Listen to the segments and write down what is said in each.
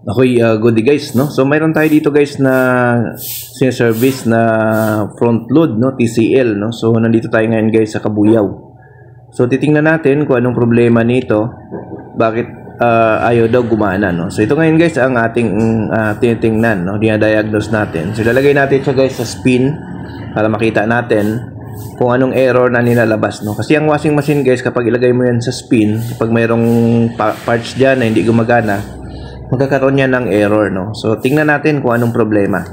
Okay, good day guys, no? So mayroon tayo dito guys na service na front load, no? TCL, no? So nandito tayo ngayon guys sa Kabuyaw. So titingnan natin kung anong problema nito. Bakit ayaw daw gumana, no? So ito ngayon guys ang ating tinitingnan, no? Dinadiagnose natin. So ilalagay natin siya guys sa spin para makita natin kung anong error na nilalabas, no? Kasi ang washing machine guys, kapag ilagay mo yan sa spin, kapag mayroong parts dyan na hindi gumagana, magkakaroon niya ng error, no? So, tingnan natin kung anong problema.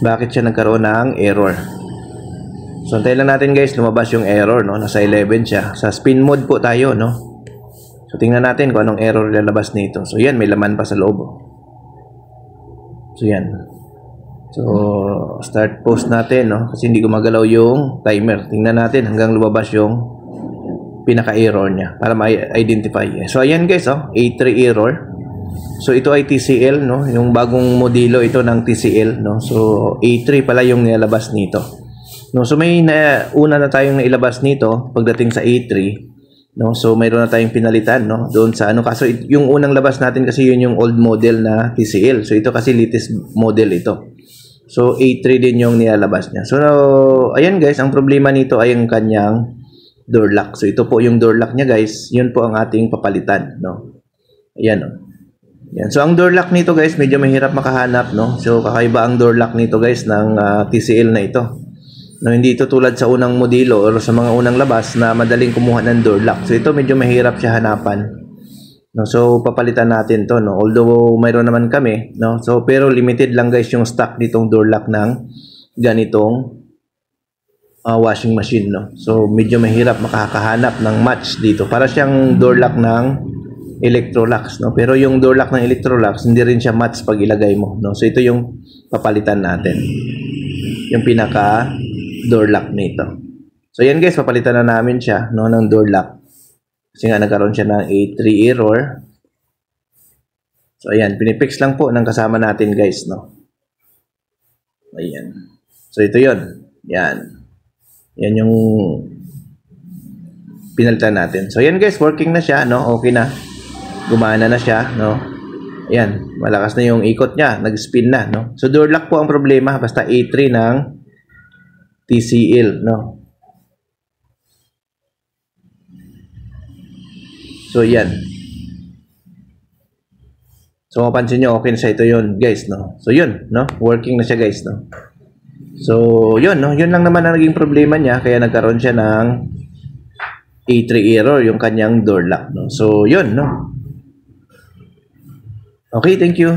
Bakit siya nagkaroon ng error? So, antayin lang natin guys, lumabas yung error, no? Nasa 11 siya. Sa spin mode po tayo, no? So, tingnan natin kung anong error lalabas nito. So, yan, may laman pa sa loob. So, yan. So, start post natin, no? Kasi hindi gumagalaw yung timer. Tingnan natin hanggang lumabas yung pinaka-error niya para ma-identify. So, ayan guys, oh, A3 error. So ito ay TCL, no? Yung bagong modelo ito ng TCL, no? So A3 pala yung nilalabas nito. No, so may una na tayong nailabas nito pagdating sa A3, no? So mayroon na tayong pinalitan, no? Doon sa ano, kaso yung unang labas natin kasi yun yung old model na TCL. So ito kasi latest model ito. So A3 din yung nilalabas niya. So ayan guys, ang problema nito ay ang kanyang door lock. So ito po yung door lock niya guys. Yun po ang ating papalitan, no? Ayan, no? Yan. So, ang door lock nito guys, medyo mahirap makahanap, no? So, kakaiba ang door lock nito guys ng TCL na ito. No, hindi ito tulad sa unang modelo o sa mga unang labas na madaling kumuha ng door lock. So, ito medyo mahirap siya hanapan. No, so, papalitan natin to, no? Although, mayroon naman kami, no? So, pero limited lang guys yung stock nitong door lock ng ganitong washing machine, no? So, medyo mahirap makakahanap ng match dito. Para siyang door lock ng Electrolux, no? Pero yung door lock ng Electrolux hindi rin siya match pag ilagay mo, no? So ito yung papalitan natin, yung pinaka door lock nito. So yan guys, papalitan na namin siya, no, ng door lock kasi nga nagkaroon siya ng A3 error. So ayan, pinipix lang po ng kasama natin guys, no? Ayan. So ito yon, yan yung pinalitan natin. So yan guys, working na siya, no? Okay na. Gumana na siya, no? Ayan, malakas na yung ikot niya, nag-spin na, no? So door lock po ang problema, basta A3 ng TCL, no? So yan. So mapansin nyo, okay na siya, ito yun guys, no? So yun, no? Working na siya guys, no? So yun, no? Yun lang naman ang naging problema niya, kaya nagkaroon siya ng A3 error yung kanyang door lock, no? So yun, no? Okay, thank you.